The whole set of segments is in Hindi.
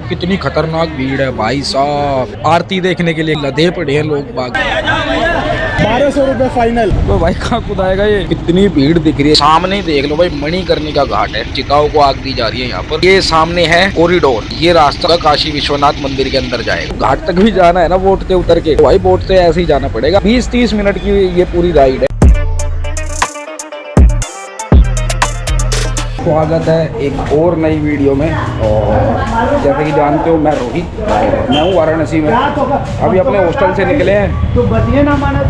कितनी खतरनाक भीड़ है भाई साहब। आरती देखने के लिए लदे पड़े हैं लोग बाग। 1200 रुपए फाइनल। तो भाई कहाँ खुद आएगा ये, कितनी भीड़ दिख रही है। सामने देख लो भाई, मणिकर्णिका घाट है। चिताओं को आग दी जा रही है यहाँ पर। ये सामने है कॉरिडोर, ये रास्ता काशी विश्वनाथ मंदिर के अंदर जाएगा। घाट तक भी जाना है ना बोट से उतर के, भाई बोट से ऐसे ही जाना पड़ेगा। 20-30 मिनट की ये पूरी राइड है। स्वागत है एक और नई वीडियो में। और जैसे कि जानते हो, मैं रोहित और मैं हूँ वाराणसी में। अभी अपने हॉस्टल से निकले हैं तो बतिए ना माना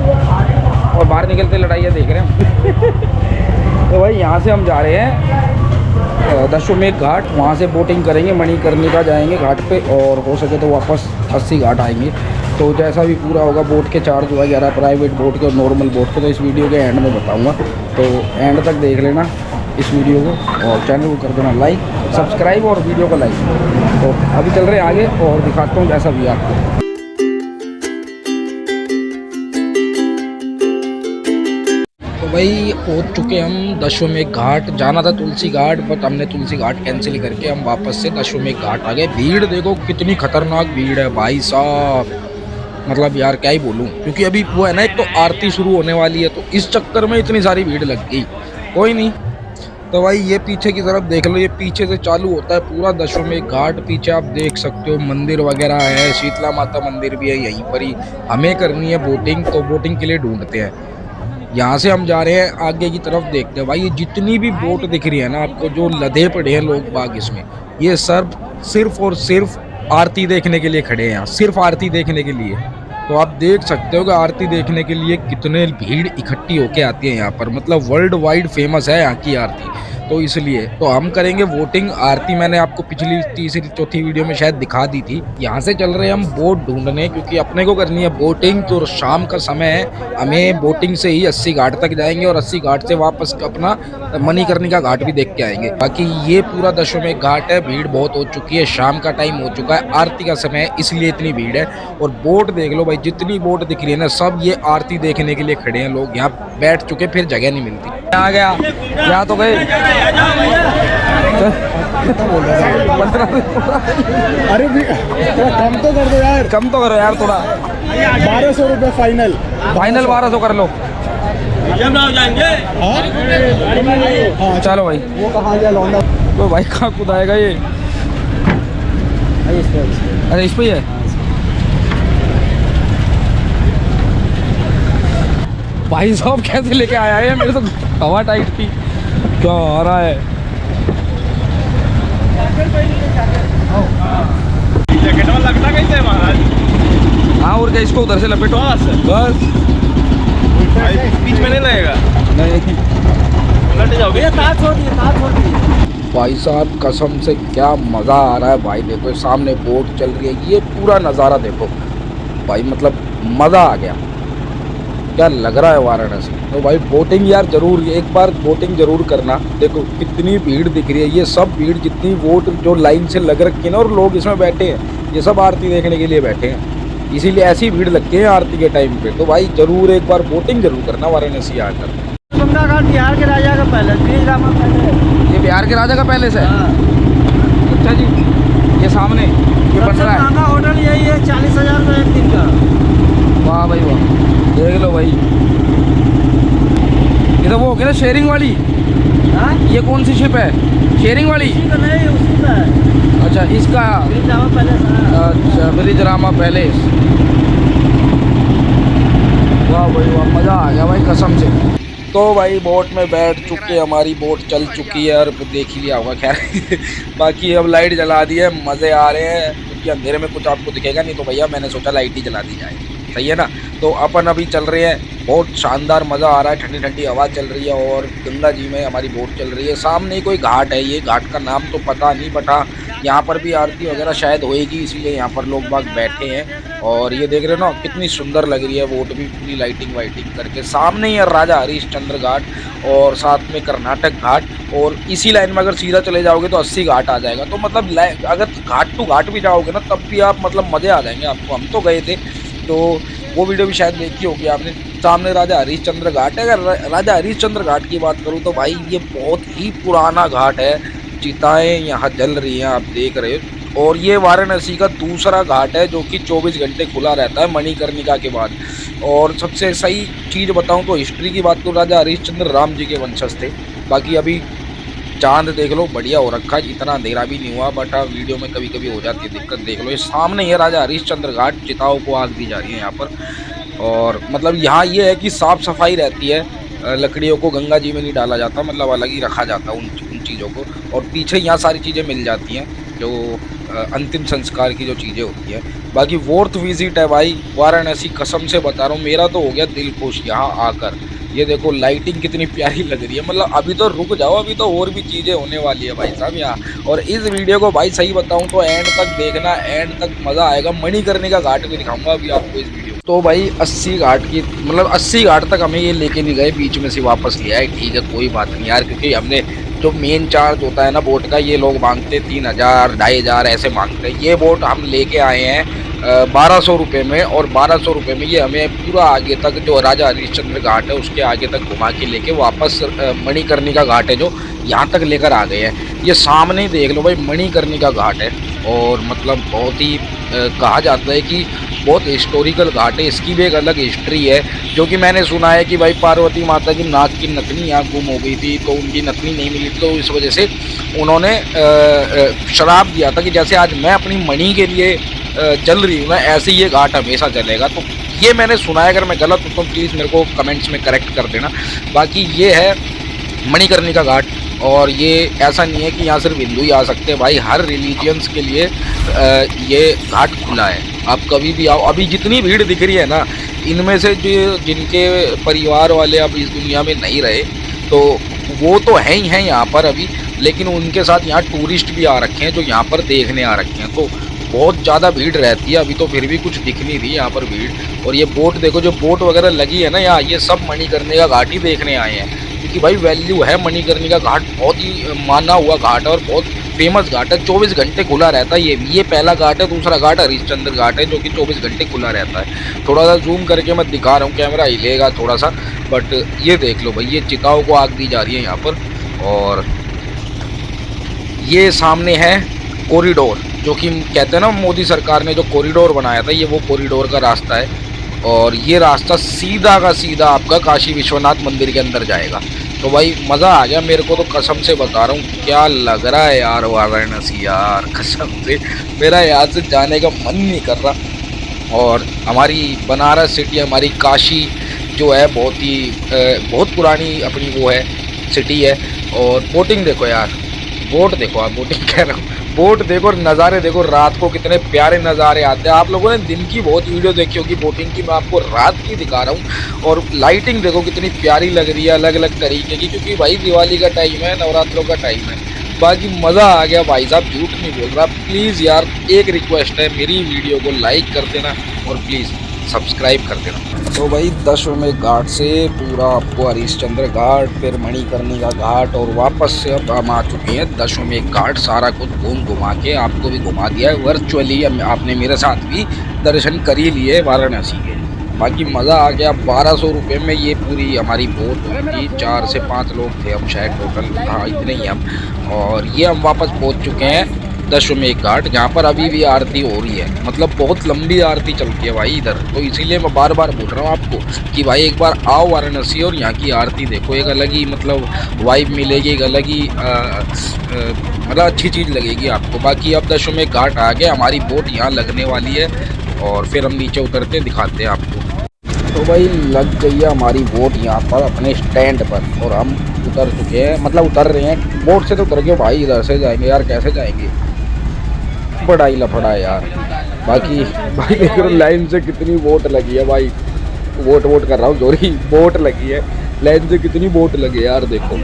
और बाहर निकलते लड़ाइयाँ देख रहे हैं। तो भाई यहाँ से हम जा रहे हैं दशमेघ घाट, वहाँ से बोटिंग करेंगे, मणिकर्णिका जाएंगे घाट पे, और हो सके तो वापस 80 घाट आएंगे। तो जैसा भी पूरा होगा, बोट के चार्ज वगैरह, प्राइवेट बोट के और नॉर्मल बोट के, तो इस वीडियो के एंड में बताऊँगा। तो एंड तक देख लेना इस वीडियो को, और चैनल को कर देना लाइक, सब्सक्राइब और वीडियो को लाइक। तो अभी चल रहे हैं आगे और दिखाता हूँ जैसा भी आपको। तो भाई पहुँच चुके हम दशमेघ घाट। जाना था तुलसी घाट, बट हमने तुलसी घाट कैंसिल करके हम वापस से दशमेघ घाट आ गए। भीड़ देखो कितनी खतरनाक भीड़ है भाई साहब, मतलब यार क्या ही बोलूँ। क्योंकि अभी वो है ना, एक तो आरती शुरू होने वाली है, तो इस चक्कर में इतनी सारी भीड़ लग गई। कोई नहीं। तो भाई ये पीछे की तरफ देख लो, ये पीछे से चालू होता है पूरा दशमेघ घाट। पीछे आप देख सकते हो मंदिर वगैरह है, शीतला माता मंदिर भी है यहीं पर ही। हमें करनी है बोटिंग, तो बोटिंग के लिए ढूंढते हैं। यहाँ से हम जा रहे हैं आगे की तरफ, देखते हैं भाई। ये जितनी भी बोट दिख रही है ना आपको, जो लदे पड़े हैं लोग बाग इसमें, ये सब सिर्फ और सिर्फ आरती देखने के लिए खड़े हैं यहाँ, सिर्फ आरती देखने के लिए। तो आप देख सकते हो कि आरती देखने के लिए कितने भीड़ इकट्ठी होके आती है यहाँ पर। मतलब वर्ल्ड वाइड फेमस है यहाँ की आरती, तो इसलिए तो हम करेंगे वोटिंग। आरती मैंने आपको पिछली तीसरी चौथी वीडियो में शायद दिखा दी थी। यहाँ से चल रहे हैं हम बोट ढूंढने, क्योंकि अपने को करनी है बोटिंग। तो शाम का समय है, हमें बोटिंग से ही 80 घाट तक जाएंगे और 80 घाट से वापस अपना मणिकर्णिका घाट भी देख के आएंगे। बाकी ये पूरा दशमेघ घाट है। भीड़ बहुत हो चुकी है, शाम का टाइम हो चुका है, आरती का समय है, इसलिए इतनी भीड़ है। और बोट देख लो भाई, जितनी बोट दिख रही है ना, सब ये आरती देखने के लिए खड़े हैं लोग। यहाँ बैठ चुके, फिर जगह नहीं मिलती। आ गया, यहाँ तो गए। अरे भी कम तो कर दो यार, कम तो करो यार थोड़ा। 1200 रुपए फाइनल। फाइनल 1200 कर लो। हाँ चलो भाई। वो कहाँ गया लौंडा? तो भाई कहाँ कूद आएगा ये? अरे इस पे ही है। भाई साहब कैसे लेके आया है? मेरे तो हवा टाइट थी। क्या आ रहा है? जैकेट में लगता कैसे है महाराज? हाँ और क्या, इसको उधर से लपेटो बस। बीच में नहीं लगेगा, नहीं उलट जाओगे। भाई साहब कसम से क्या मज़ा आ रहा है भाई। देखो सामने बोट चल रही है, ये पूरा नज़ारा देखो भाई, मतलब मज़ा आ गया। क्या लग रहा है वाराणसी। तो भाई बोटिंग यार जरूर, एक बार बोटिंग जरूर करना। देखो कितनी भीड़ दिख रही है, ये सब भीड़ जितनी बोट जो लाइन से लग रखी है ना, और लोग इसमें बैठे हैं, ये सब आरती देखने के लिए बैठे हैं, इसीलिए ऐसी भीड़ लगती है आरती के टाइम पे। तो भाई जरूर एक बार बोटिंग जरूर करना वाराणसी आकर। गंगा घाट बिहार के राजा का पैलेस, ये बिहार के राजा का पैलेस है। अच्छा जी, ये सामने ये बन रहा है। महंगा होटल यही है, 40,000 रुपये एक दिन का। वाह भाई वाह, देख लो भाई। ये तो वो हो गया ना शेयरिंग वाली। हाँ? ये कौन सी शिप है? शेयरिंग वाली? उसी का नहीं, उसी का है। अच्छा इसका। बिरजामा पैलेस। अच्छा ब्रिजरामा पैलेस। वाह भाई वाह, मज़ा आ गया भाई कसम से। तो भाई बोट में बैठ चुके, हमारी बोट चल चुकी है, और देख ही लिया होगा खैर। बाकी अब लाइट जला दी है, मज़े आ रहे हैं, क्योंकि अंधेरे में कुछ आपको दिखेगा नहीं, तो भैया मैंने सोचा लाइट ही जला दी जाए। सही है ना। तो अपन अभी चल रहे हैं, बहुत शानदार मज़ा आ रहा है, ठंडी ठंडी हवा चल रही है, और गंगा जी में हमारी बोट चल रही है। सामने कोई घाट है, ये घाट का नाम तो पता नहीं, बट हाँ यहाँ पर भी आरती वगैरह शायद होएगी, इसीलिए यहाँ पर लोग बाग बैठे हैं। और ये देख रहे हो ना कितनी सुंदर लग रही है बोट भी, पूरी लाइटिंग वाइटिंग करके। सामने ही है राजा हरिश्चंद्र घाट, और साथ में कर्नाटक घाट, और इसी लाइन में अगर सीधा चले जाओगे तो 80 घाट आ जाएगा। तो मतलब अगर घाट टू घाट भी जाओगे ना, तब भी आप मतलब मज़े आ जाएंगे आपको। हम तो गए थे, तो वो वीडियो भी शायद देखी होगी आपने। सामने राजा हरिश्चंद्र घाट है। अगर राजा हरिश्चंद्र घाट की बात करूँ तो भाई ये बहुत ही पुराना घाट है। चिताएं यहाँ जल रही हैं, आप देख रहे हो और ये वाराणसी का दूसरा घाट है जो कि 24 घंटे खुला रहता है मणिकर्णिका के बाद। और सबसे सही चीज़ बताऊं तो हिस्ट्री की बात तो राजा हरिश्चंद्र राम जी के वंशज थे। बाकी अभी चांद देख लो बढ़िया हो रखा है, इतना अंधेरा भी नहीं हुआ, बट वीडियो में कभी कभी हो जाती है दिक्कत। देख लो ये सामने ये राजा हरिश्चंद्र घाट, चिताओं को आग दी जा रही है यहाँ पर। और मतलब यहाँ ये है कि साफ़ सफाई रहती है, लकड़ियों को गंगा जी में नहीं डाला जाता, मतलब अलग ही रखा जाता है उन चीज़ों को। और पीछे यहाँ सारी चीज़ें मिल जाती हैं जो अंतिम संस्कार की जो चीज़ें होती हैं। बाकी वर्थ विजिट है भाई वाराणसी, कसम से बता रहा हूँ, मेरा तो हो गया दिल खुश यहाँ आकर। ये देखो लाइटिंग कितनी प्यारी लग रही है, मतलब अभी तो रुक जाओ, अभी तो और भी चीज़ें होने वाली है भाई साहब यहाँ। और इस वीडियो को भाई सही बताऊँ तो एंड तक देखना, एंड तक मज़ा आएगा। मणिकर्णिका घाट भी दिखाऊंगा अभी आपको इस वीडियो। तो भाई 80 घाट की, मतलब 80 घाट तक हमें ये लेके नहीं गए, बीच में से वापस लिया है। ठीक है कोई बात नहीं यार, क्योंकि हमने जो मेन चार्ज होता है ना बोट का, ये लोग मांगते 3000 2500 ऐसे मांगते हैं। ये बोट हम लेके आए हैं 1200 रुपये में, और 1200 रुपये में ये हमें पूरा आगे तक जो राजा हरिश्चंद्र घाट है उसके आगे तक घुमा के लेके वापस मणिकर्णिका घाट है जो यहाँ तक लेकर आ गए हैं। ये सामने ही देख लो भाई मणिकर्णिका घाट है, और मतलब बहुत ही कहा जाता है कि बहुत हिस्टोरिकल घाट है। इसकी भी एक अलग हिस्ट्री है, जो कि मैंने सुना है कि भाई पार्वती माता की नाक की नथनी यहाँ गुम हो गई थी, तो उनकी नथनी नहीं मिली, तो इस वजह से उन्होंने श्राप दिया था कि जैसे आज मैं अपनी मणि के लिए चल रही हूँ ना, ऐसे ही ये घाट हमेशा चलेगा। तो ये मैंने सुना है, अगर मैं गलत हूँ तो प्लीज़ मेरे को कमेंट्स में करेक्ट कर देना। बाकी ये है मणिकर्णिका घाट, और ये ऐसा नहीं है कि यहाँ सिर्फ हिंदू ही आ सकते हैं भाई, हर रिलीजियंस के लिए ये घाट खुला है। आप कभी भी आओ। अभी जितनी भीड़ दिख रही है ना, इनमें से जो जिनके परिवार वाले अब इस दुनिया में नहीं रहे तो वो तो हैं ही हैं यहाँ पर अभी, लेकिन उनके साथ यहाँ टूरिस्ट भी आ रखे हैं जो यहाँ पर देखने आ रखे हैं। तो बहुत ज़्यादा भीड़ रहती है, अभी तो फिर भी कुछ दिख नहीं रही यहाँ पर भीड़। और ये बोट देखो, जो बोट वगैरह लगी है ना यहाँ, ये सब मणिकर्णिका घाट ही देखने आए हैं, क्योंकि भाई वैल्यू है। मणिकर्णिका घाट बहुत ही माना हुआ घाट है और बहुत फेमस घाट है, 24 घंटे खुला रहता है। ये पहला घाट है। दूसरा घाट हरिश्चंद्र घाट है जो कि 24 घंटे खुला रहता है। थोड़ा सा जूम करके मैं दिखा रहा हूँ, कैमरा हिलेगा थोड़ा सा, बट ये देख लो भाई, ये चिताओं को आग दी जा रही है यहाँ पर। और ये सामने है कॉरिडोर, जो कि कहते हैं ना मोदी सरकार ने जो कॉरिडोर बनाया था, ये वो कॉरिडोर का रास्ता है। और ये रास्ता सीधा का सीधा आपका काशी विश्वनाथ मंदिर के अंदर जाएगा। तो भाई मज़ा आ गया मेरे को, तो कसम से बता रहा हूँ, क्या लग रहा है यार वाराणसी यार, कसम से मेरा यहाँ से जाने का मन नहीं कर रहा। और हमारी बनारस सिटी, हमारी काशी जो है बहुत पुरानी अपनी वो है सिटी है। और बोटिंग देखो यार, बोट देखो, आप बोटिंग कह रहा हूँ, बोट देखो, नज़ारे देखो, रात को कितने प्यारे नज़ारे आते हैं। आप लोगों ने दिन की बहुत वीडियो देखी होगी बोटिंग की, मैं आपको रात की दिखा रहा हूँ। और लाइटिंग देखो कितनी प्यारी लग रही है अलग अलग तरीके की, क्योंकि भाई दिवाली का टाइम है, नवरात्रों का टाइम है। बाकी मज़ा आ गया भाई साहब, झूठ नहीं बोल रहा। प्लीज़ यार एक रिक्वेस्ट है, मेरी वीडियो को लाइक कर देना और प्लीज़ सब्सक्राइब कर देना। तो भाई दशमें घाट से पूरा आपको हरिश्चंद्र घाट, फिर मणिकर्णिका घाट, और वापस से अब हम आ चुके हैं दशमें घाट। सारा कुछ घुमा के आपको भी घुमा दिया है वर्चुअली, आपने मेरे साथ भी दर्शन कर ही लिए वाराणसी के। बाकी मज़ा आ गया। 1200 रुपये में ये पूरी हमारी बोट हुई, 4 से 5 लोग थे हम शायद टोटल, हाँ इतने ही हम। और ये हम वापस पहुँच चुके हैं दशमें घाट, जहाँ पर अभी भी आरती हो रही है। मतलब बहुत लंबी आरती चलती है भाई इधर, तो इसीलिए मैं बार बार बोल रहा हूँ आपको कि भाई एक बार आओ वाराणसी और यहाँ की आरती देखो, एक अलग ही मतलब वाइब मिलेगी, एक अलग ही मतलब अच्छी चीज़ लगेगी आपको। बाकी अब दशमें घाट आ गए, हमारी बोट यहाँ लगने वाली है, और फिर हम नीचे उतरते दिखाते हैं आपको। तो भाई लग गई है हमारी बोट यहाँ पर अपने स्टैंड पर, और हम उतर चुके हैं, मतलब उतर रहे हैं। बोट से तो उतर के भाई इधर से जाएंगे यार, कैसे जाएंगे, बड़ा ही लफड़ा है यार। बाकी भाई देख रहे लाइन से कितनी बोट लगी है भाई, वोट कर रहा हूँ जोरी, बोट लगी है लाइन से, कितनी बोट लगी है यार देखो।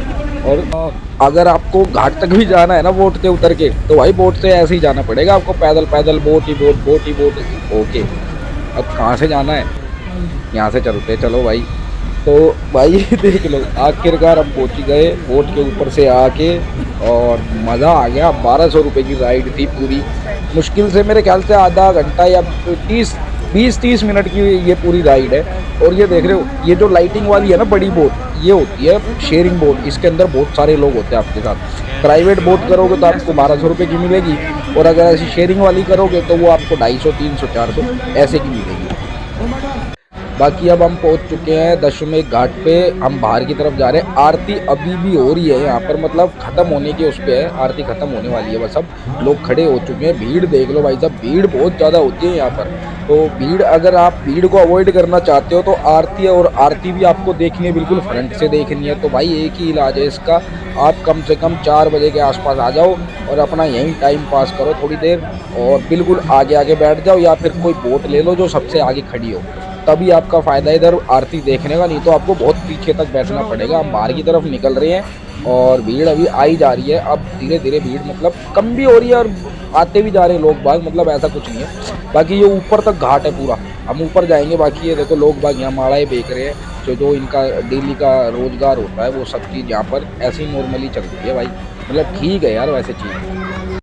और अगर आपको घाट तक भी जाना है ना बोट से उतर के, तो भाई बोट से ऐसे ही जाना पड़ेगा आपको, पैदल पैदल, बोट ही बोट। ओके अब कहाँ से जाना है, यहाँ से चलते, चलो भाई। तो भाई देख लो आखिरकार हम पहुँच गए बोट के ऊपर से आके, और मज़ा आ गया। 1200 रुपये की राइड थी पूरी, मुश्किल से मेरे ख्याल से आधा घंटा या 30 20-30 मिनट की ये पूरी राइड है। और ये देख रहे हो, ये जो लाइटिंग वाली है ना बड़ी बोट, ये होती है शेयरिंग बोट। इसके अंदर बहुत सारे लोग होते हैं आपके साथ। प्राइवेट बोट करोगे तो आपको 1200 रुपये की मिलेगी, और अगर ऐसी शेयरिंग वाली करोगे तो वो आपको 250, 300, 400 ऐसे की मिलेगी। बाकी अब हम पहुंच चुके हैं दशमेश घाट पे। हम बाहर की तरफ जा रहे हैं। आरती अभी भी हो रही है यहाँ पर, मतलब ख़त्म होने के उस पे है, आरती ख़त्म होने वाली है बस। अब लोग खड़े हो चुके हैं। भीड़ देख लो भाई साहब, भीड़ बहुत ज़्यादा होती है यहाँ पर। तो भीड़, अगर आप भीड़ को अवॉइड करना चाहते हो तो आरती, और आरती भी आपको देखनी है, बिल्कुल फ्रंट से देखनी है। तो भाई एक ही इलाज है इसका, आप कम से कम 4 बजे के आसपास आ जाओ और अपना यहीं टाइम पास करो थोड़ी देर, और बिल्कुल आगे आगे बैठ जाओ, या फिर कोई बोट ले लो जो सबसे आगे खड़ी हो, तभी आपका फ़ायदा है इधर आरती देखने का। नहीं तो आपको बहुत पीछे तक बैठना पड़ेगा। हम बाहर की तरफ निकल रहे हैं और भीड़ अभी आई जा रही है। अब धीरे धीरे भीड़ मतलब कम भी हो रही है और आते भी जा रहे हैं लोग बाग, मतलब ऐसा कुछ नहीं है। बाकी ये ऊपर तक घाट है पूरा, हम ऊपर जाएंगे। बाकी ये देखो लोग बाग यहाँ माड़ाएँ बेच रहे हैं, जो इनका डेली का रोज़गार होता है वो सब चीज़ यहाँ पर ऐसे ही नॉर्मली चलती है भाई। मतलब ठीक है यार वैसे चीज़।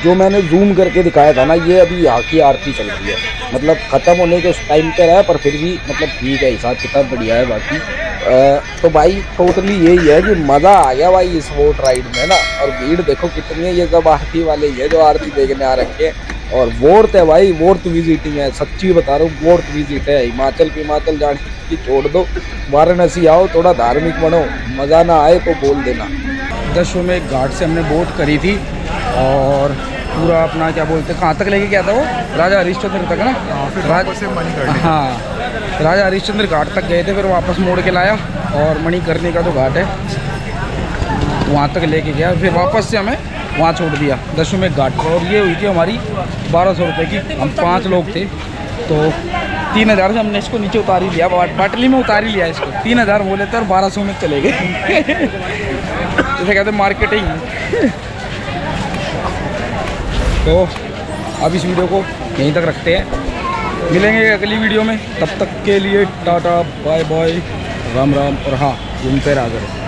जो मैंने जूम करके दिखाया था ना, ये अभी यहाँ की आरती चल रही है। मतलब ख़त्म होने के उस टाइम पे रहा है, पर फिर भी मतलब ठीक है, हिसाब किताब बढ़िया है। बाकी तो भाई टोटली यही है कि मज़ा आ गया भाई इस बोट राइड में ना। और भीड़ देखो कितनी है, ये सब आरती वाले ही है जो आरती देखने आ रखे हैं। और वोर्थ है भाई, वोर्थ विजिटिंग है, सच्ची बता रहा हूँ, वोर्थ विजिट है। हिमाचल जाने की छोड़ दो, वाराणसी आओ, थोड़ा धार्मिक बनो, मज़ा ना आए तो बोल देना। दशमेश घाट से हमने बोट करी थी और पूरा अपना क्या बोलते हैं, कहाँ तक लेके गया था वो, राजा हरिश्चंद्र तक ना। हाँ, राजा हरिश्चंद्र घाट तक गए थे, फिर वापस मोड़ के लाया और मणिकर्णी का जो घाट है वहाँ तक लेके गया, फिर वापस से हमें वहाँ छोड़ दिया दशमेश घाट पर। और ये हुई थी हमारी 1200 रुपये की। हम 5 लोग थे तो 3000 से हमने इसको नीचे उतार ही लिया, बाटली में उतार ही लिया इसको। 3000 बोले थे और 1200 में चले गए जैसे कहते मार्केटिंग। तो अब इस वीडियो को यहीं तक रखते हैं, मिलेंगे अगली वीडियो में। तब तक के लिए tata bye bye, Ram Ram. और हाँ, घूमते रहा करो।